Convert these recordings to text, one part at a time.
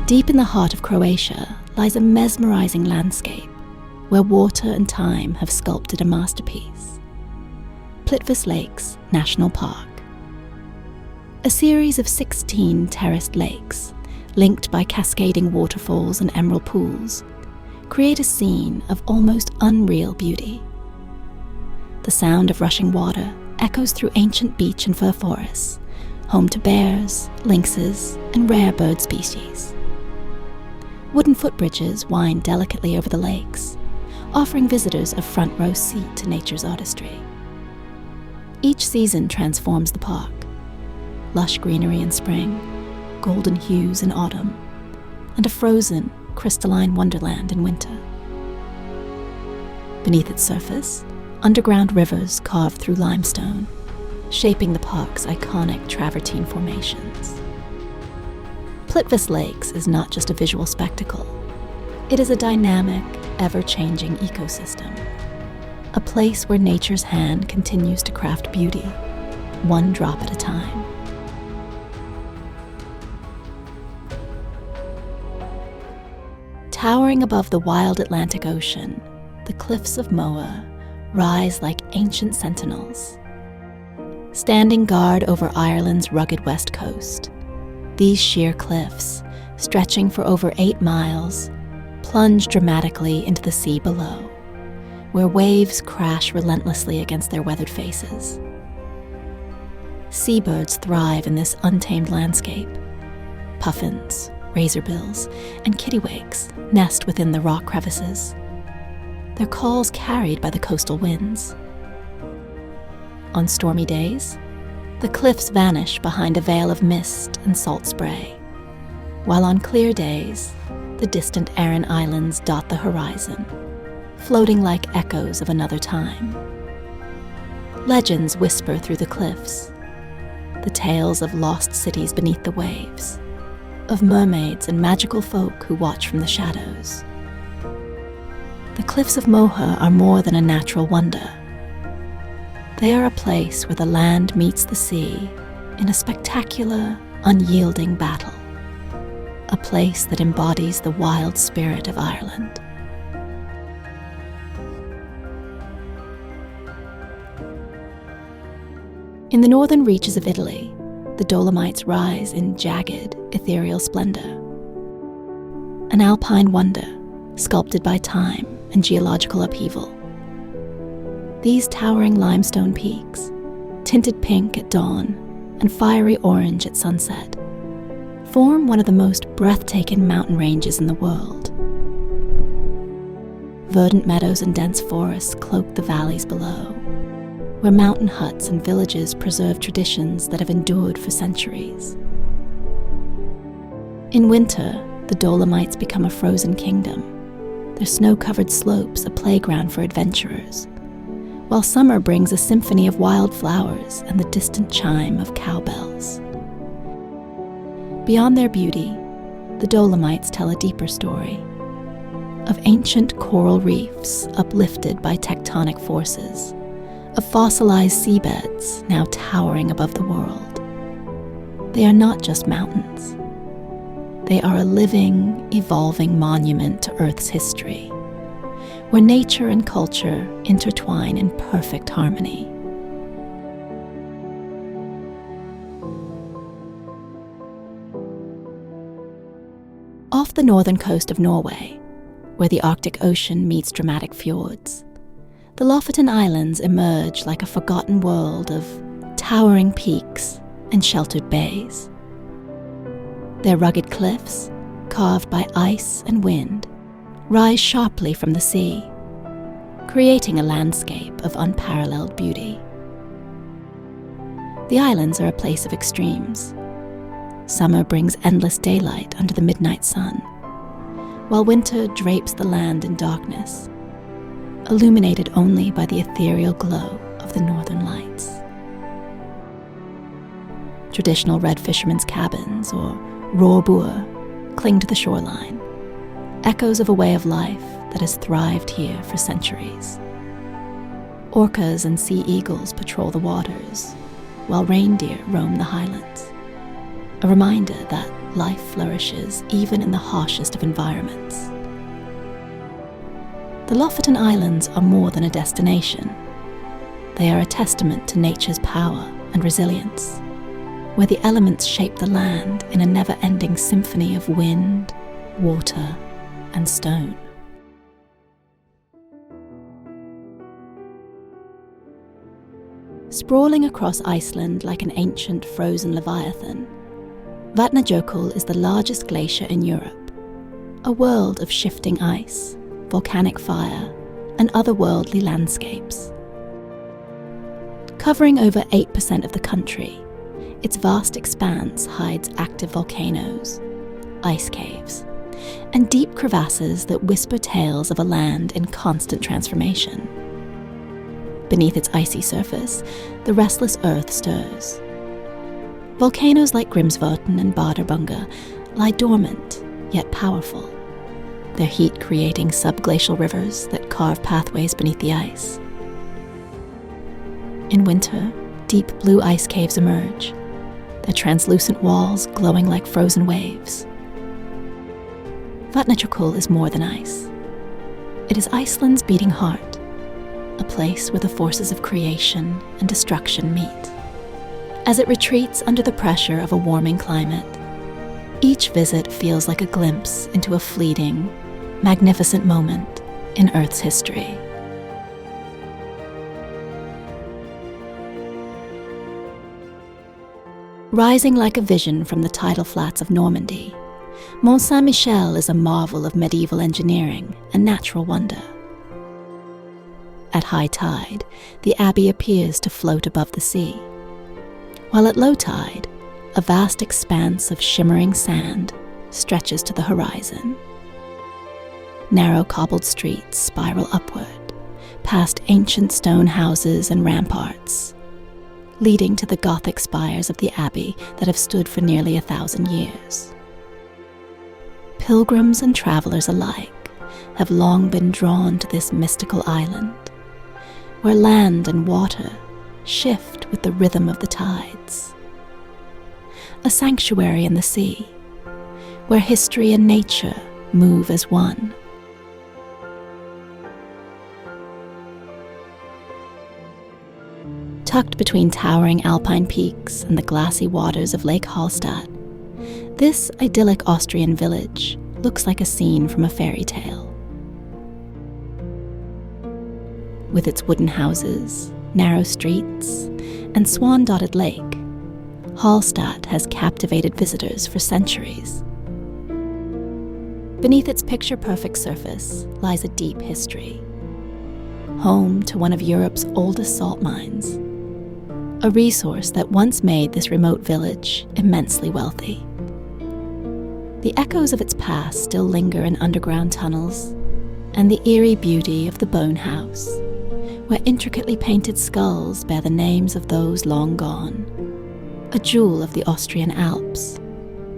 Deep in the heart of Croatia lies a mesmerizing landscape where water and time have sculpted a masterpiece. Plitvice Lakes National Park. A series of 16 terraced lakes, linked by cascading waterfalls and emerald pools, create a scene of almost unreal beauty. The sound of rushing water echoes through ancient beech and fir forests, home to bears, lynxes, and rare bird species. Wooden footbridges wind delicately over the lakes, offering visitors a front-row seat to nature's artistry. Each season transforms the park. Lush greenery in spring, golden hues in autumn, and a frozen, crystalline wonderland in winter. Beneath its surface, underground rivers carve through limestone, shaping the park's iconic travertine formations. Plitvice Lakes is not just a visual spectacle. It is a dynamic, ever-changing ecosystem, a place where nature's hand continues to craft beauty, one drop at a time. Towering above the wild Atlantic Ocean, the cliffs of Moher rise like ancient sentinels. Standing guard over Ireland's rugged west coast, these sheer cliffs, stretching for over 8 miles, plunge dramatically into the sea below, where waves crash relentlessly against their weathered faces. Seabirds thrive in this untamed landscape. Puffins, razorbills, and kittiwakes nest within the rock crevices, their calls carried by the coastal winds. On stormy days, the cliffs vanish behind a veil of mist and salt spray, while on clear days, the distant Aran Islands dot the horizon, floating like echoes of another time. Legends whisper through the cliffs, the tales of lost cities beneath the waves, of mermaids and magical folk who watch from the shadows. The cliffs of Moher are more than a natural wonder. They are a place where the land meets the sea in a spectacular, unyielding battle. A place that embodies the wild spirit of Ireland. In the northern reaches of Italy, the Dolomites rise in jagged, ethereal splendor. An alpine wonder, sculpted by time and geological upheaval. These towering limestone peaks, tinted pink at dawn and fiery orange at sunset, form one of the most breathtaking mountain ranges in the world. Verdant meadows and dense forests cloak the valleys below, where mountain huts and villages preserve traditions that have endured for centuries. In winter, the Dolomites become a frozen kingdom, their snow-covered slopes a playground for adventurers, while summer brings a symphony of wildflowers and the distant chime of cowbells. Beyond their beauty, the Dolomites tell a deeper story of ancient coral reefs uplifted by tectonic forces, of fossilized seabeds now towering above the world. They are not just mountains. They are a living, evolving monument to Earth's history, where nature and culture intertwine in perfect harmony. Off the northern coast of Norway, where the Arctic Ocean meets dramatic fjords, the Lofoten Islands emerge like a forgotten world of towering peaks and sheltered bays. Their rugged cliffs, carved by ice and wind, rise sharply from the sea, creating a landscape of unparalleled beauty. The islands are a place of extremes. Summer brings endless daylight under the midnight sun, while winter drapes the land in darkness, illuminated only by the ethereal glow of the northern lights. Traditional red fishermen's cabins, or roerbua, cling to the shoreline, echoes of a way of life that has thrived here for centuries. Orcas and sea eagles patrol the waters, while reindeer roam the highlands, a reminder that life flourishes even in the harshest of environments. The Lofoten Islands are more than a destination. They are a testament to nature's power and resilience, where the elements shape the land in a never-ending symphony of wind, water, and stone. Sprawling across Iceland like an ancient frozen leviathan, Vatnajökull is the largest glacier in Europe, a world of shifting ice, volcanic fire, and otherworldly landscapes. Covering over 8% of the country, its vast expanse hides active volcanoes, ice caves, and deep crevasses that whisper tales of a land in constant transformation. Beneath its icy surface, the restless earth stirs. Volcanoes like Grimsvötn and Bardarbunga lie dormant, yet powerful, their heat creating subglacial rivers that carve pathways beneath the ice. In winter, deep blue ice caves emerge, their translucent walls glowing like frozen waves. Vatnajökull is more than ice. It is Iceland's beating heart, a place where the forces of creation and destruction meet. As it retreats under the pressure of a warming climate, each visit feels like a glimpse into a fleeting, magnificent moment in Earth's history. Rising like a vision from the tidal flats of Normandy, Mont Saint-Michel is a marvel of medieval engineering and natural wonder. At high tide, the abbey appears to float above the sea, while at low tide, a vast expanse of shimmering sand stretches to the horizon. Narrow cobbled streets spiral upward, past ancient stone houses and ramparts, leading to the Gothic spires of the abbey that have stood for nearly 1,000 years. Pilgrims and travelers alike have long been drawn to this mystical island, where land and water shift with the rhythm of the tides. A sanctuary in the sea, where history and nature move as one. Tucked between towering alpine peaks and the glassy waters of Lake Hallstatt, this idyllic Austrian village looks like a scene from a fairy tale. With its wooden houses, narrow streets, and swan-dotted lake, Hallstatt has captivated visitors for centuries. Beneath its picture-perfect surface lies a deep history, home to one of Europe's oldest salt mines, a resource that once made this remote village immensely wealthy. The echoes of its past still linger in underground tunnels, and the eerie beauty of the bone house, where intricately painted skulls bear the names of those long gone, a jewel of the Austrian Alps,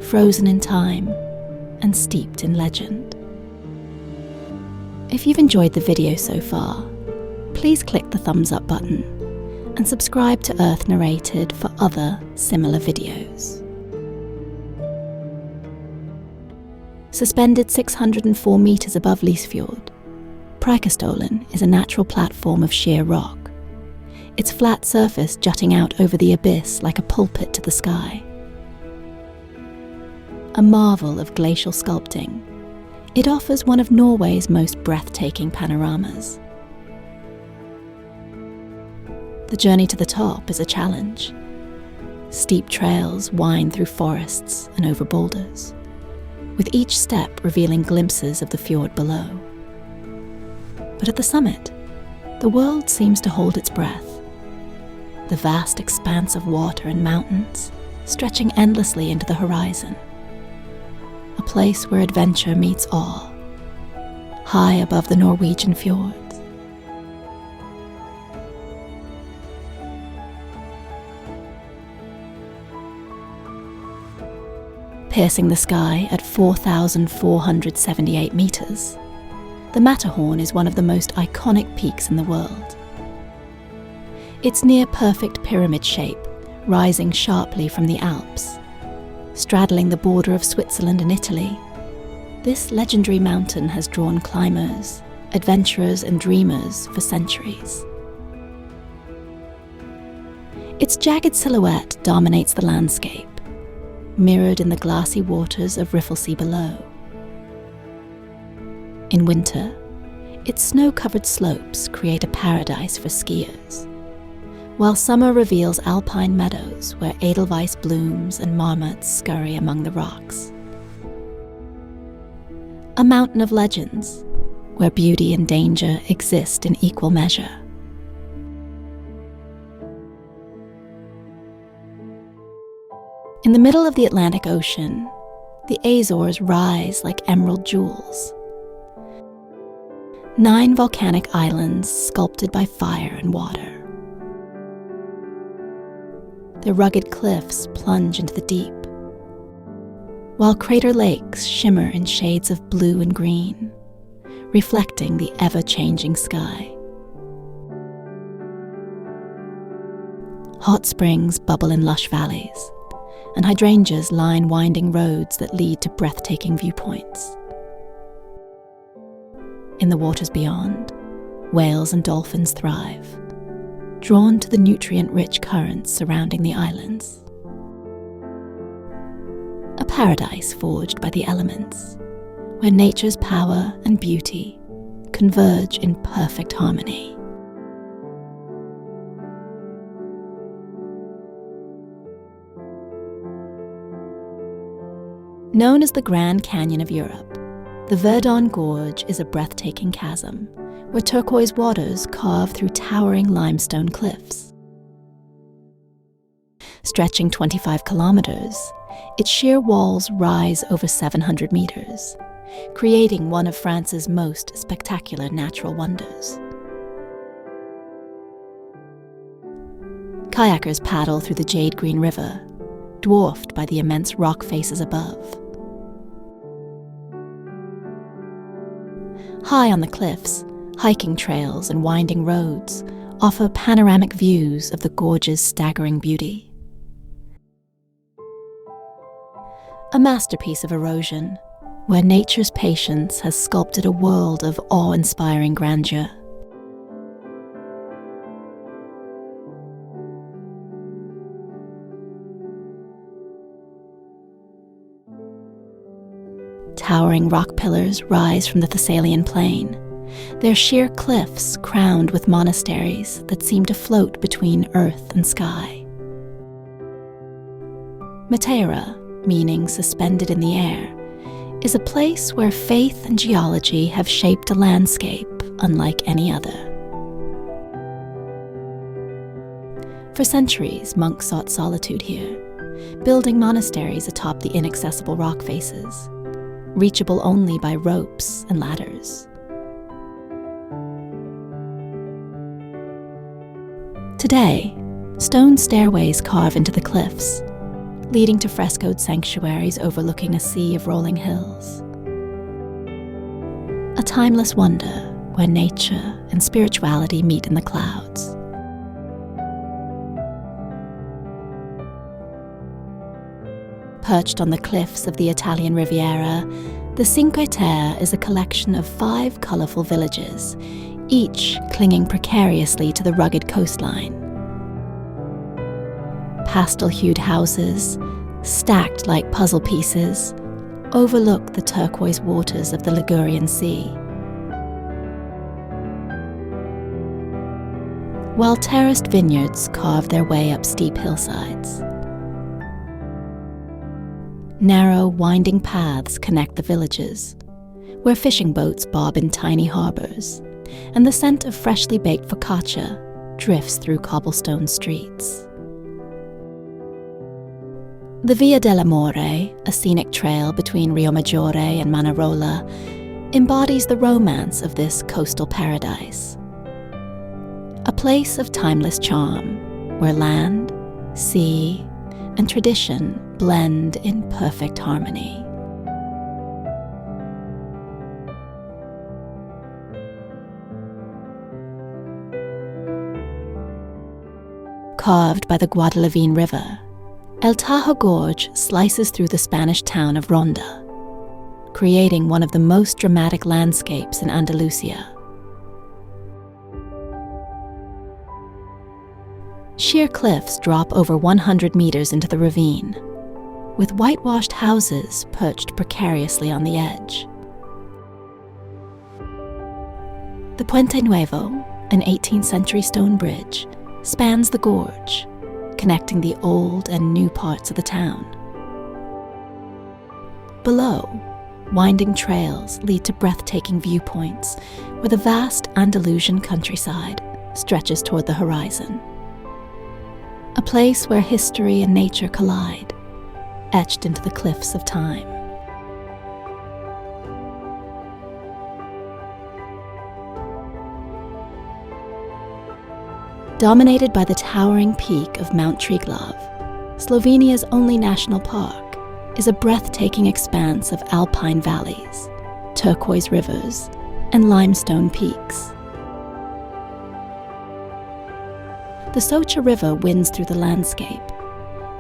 frozen in time and steeped in legend. If you've enjoyed the video so far, please click the thumbs up button and subscribe to Earth Narrated for other similar videos. Suspended 604 meters above Lysfjord, Preikestolen is a natural platform of sheer rock, its flat surface jutting out over the abyss like a pulpit to the sky. A marvel of glacial sculpting, it offers one of Norway's most breathtaking panoramas. The journey to the top is a challenge. Steep trails wind through forests and over boulders, with each step revealing glimpses of the fjord below. But at the summit, the world seems to hold its breath. The vast expanse of water and mountains stretching endlessly into the horizon. A place where adventure meets awe, high above the Norwegian fjords. Piercing the sky at 4,478 meters, the Matterhorn is one of the most iconic peaks in the world. Its near-perfect pyramid shape, rising sharply from the Alps, Straddling the border of Switzerland and Italy, this legendary mountain has drawn climbers, adventurers and dreamers for centuries. Its jagged silhouette dominates the landscape, mirrored in the glassy waters of Riffelsee below. In winter, its snow-covered slopes create a paradise for skiers, while summer reveals alpine meadows where edelweiss blooms and marmots scurry among the rocks. A mountain of legends, where beauty and danger exist in equal measure. In the middle of the Atlantic Ocean, the Azores rise like emerald jewels. 9 volcanic islands sculpted by fire and water. Their rugged cliffs plunge into the deep, while crater lakes shimmer in shades of blue and green, reflecting the ever-changing sky. Hot springs bubble in lush valleys, and hydrangeas line winding roads that lead to breathtaking viewpoints. In the waters beyond, whales and dolphins thrive, drawn to the nutrient-rich currents surrounding the islands. A paradise forged by the elements, where nature's power and beauty converge in perfect harmony. Known as the Grand Canyon of Europe, the Verdon Gorge is a breathtaking chasm where turquoise waters carve through towering limestone cliffs. Stretching 25 kilometers, its sheer walls rise over 700 meters, creating one of France's most spectacular natural wonders. Kayakers paddle through the jade-green river, dwarfed by the immense rock faces above. High on the cliffs, hiking trails and winding roads offer panoramic views of the gorge's staggering beauty. A masterpiece of erosion, where nature's patience has sculpted a world of awe-inspiring grandeur. Towering rock pillars rise from the Thessalian plain, their sheer cliffs crowned with monasteries that seem to float between earth and sky. Metéora, meaning suspended in the air, is a place where faith and geology have shaped a landscape unlike any other. For centuries, monks sought solitude here, building monasteries atop the inaccessible rock faces, reachable only by ropes and ladders. Today, stone stairways carve into the cliffs, leading to frescoed sanctuaries overlooking a sea of rolling hills. A timeless wonder where nature and spirituality meet in the clouds. Perched on the cliffs of the Italian Riviera, the Cinque Terre is a collection of 5 colourful villages, each clinging precariously to the rugged coastline. Pastel-hued houses, stacked like puzzle pieces, overlook the turquoise waters of the Ligurian Sea. While terraced vineyards carve their way up steep hillsides. Narrow, winding paths connect the villages, where fishing boats bob in tiny harbours, and the scent of freshly baked focaccia drifts through cobblestone streets. The Via dell'Amore, a scenic trail between Riomaggiore and Manarola, embodies the romance of this coastal paradise. A place of timeless charm, where land, sea, and tradition blend in perfect harmony. Carved by the Guadalivine River, El Tajo Gorge slices through the Spanish town of Ronda, creating one of the most dramatic landscapes in Andalusia. Sheer cliffs drop over 100 meters into the ravine, with whitewashed houses perched precariously on the edge. The Puente Nuevo, an 18th century stone bridge, spans the gorge, connecting the old and new parts of the town. Below, winding trails lead to breathtaking viewpoints where the vast Andalusian countryside stretches toward the horizon. A place where history and nature collide, etched into the cliffs of time. Dominated by the towering peak of Mount Triglav, Slovenia's only national park is a breathtaking expanse of alpine valleys, turquoise rivers, and limestone peaks. The Socha River winds through the landscape,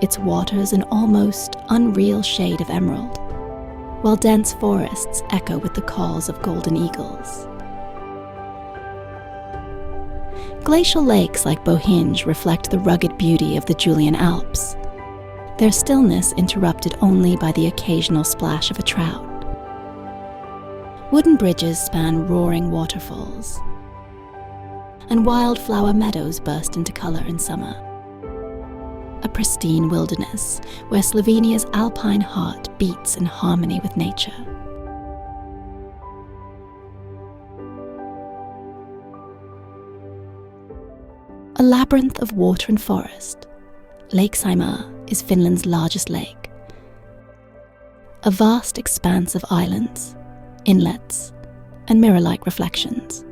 its waters an almost unreal shade of emerald, while dense forests echo with the calls of golden eagles. Glacial lakes like Bohinj reflect the rugged beauty of the Julian Alps, their stillness interrupted only by the occasional splash of a trout. Wooden bridges span roaring waterfalls, and wildflower meadows burst into color in summer. A pristine wilderness where Slovenia's alpine heart beats in harmony with nature. A labyrinth of water and forest, Lake Saimaa is Finland's largest lake. A vast expanse of islands, inlets, and mirror-like reflections.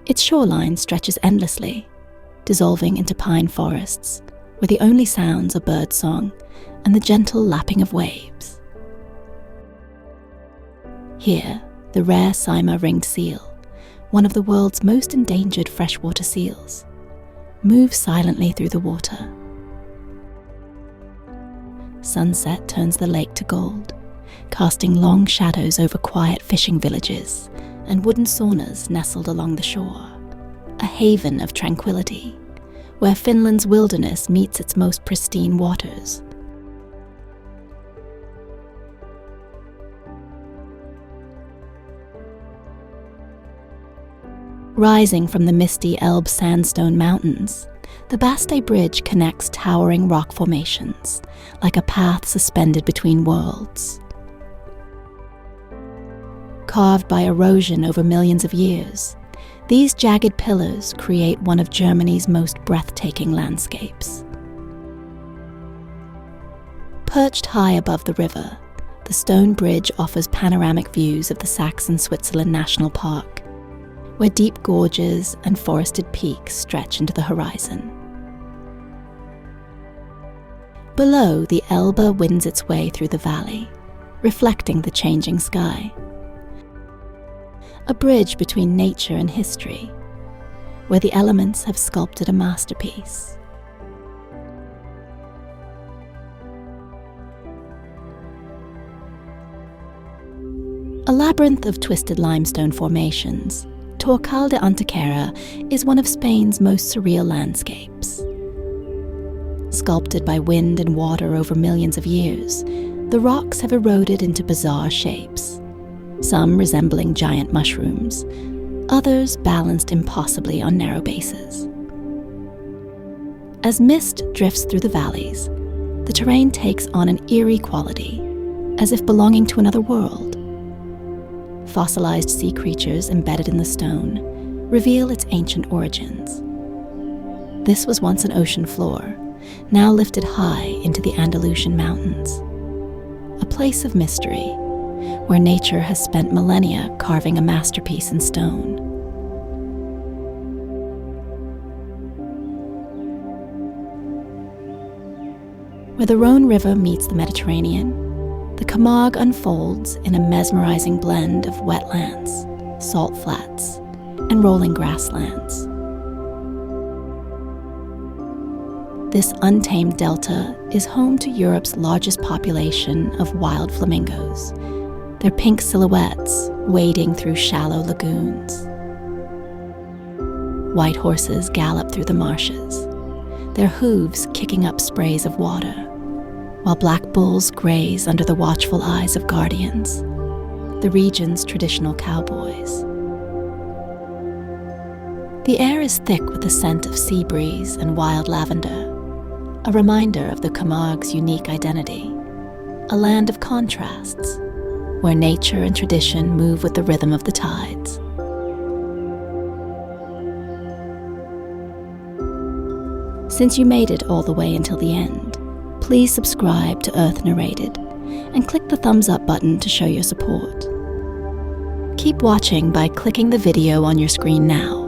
Its shoreline stretches endlessly, dissolving into pine forests, where the only sounds are bird song and the gentle lapping of waves. Here, the rare Saimaa ringed seal, one of the world's most endangered freshwater seals, moves silently through the water. Sunset turns the lake to gold, casting long shadows over quiet fishing villages and wooden saunas nestled along the shore, a haven of tranquility, where Finland's wilderness meets its most pristine waters. Rising from the misty Elbe sandstone mountains, the Bastei Bridge connects towering rock formations, like a path suspended between worlds. Carved by erosion over millions of years, these jagged pillars create one of Germany's most breathtaking landscapes. Perched high above the river, the stone bridge offers panoramic views of the Saxon-Switzerland National Park, where deep gorges and forested peaks stretch into the horizon. Below, the Elbe winds its way through the valley, reflecting the changing sky. A bridge between nature and history, where the elements have sculpted a masterpiece. A labyrinth of twisted limestone formations, Torcal de Antequera is one of Spain's most surreal landscapes. Sculpted by wind and water over millions of years, the rocks have eroded into bizarre shapes, some resembling giant mushrooms, others balanced impossibly on narrow bases. As mist drifts through the valleys, the terrain takes on an eerie quality, as if belonging to another world. Fossilized sea creatures embedded in the stone reveal its ancient origins. This was once an ocean floor, now lifted high into the Andalusian mountains. A place of mystery, where nature has spent millennia carving a masterpiece in stone. Where the Rhone River meets the Mediterranean, the Camargue unfolds in a mesmerizing blend of wetlands, salt flats, and rolling grasslands. This untamed delta is home to Europe's largest population of wild flamingos, their pink silhouettes wading through shallow lagoons. White horses gallop through the marshes, their hooves kicking up sprays of water, while black bulls graze under the watchful eyes of guardians, the region's traditional cowboys. The air is thick with the scent of sea breeze and wild lavender, a reminder of the Camargue's unique identity, a land of contrasts, where nature and tradition move with the rhythm of the tides. Since you made it all the way until the end, please subscribe to Earth Narrated and click the thumbs up button to show your support. Keep watching by clicking the video on your screen now.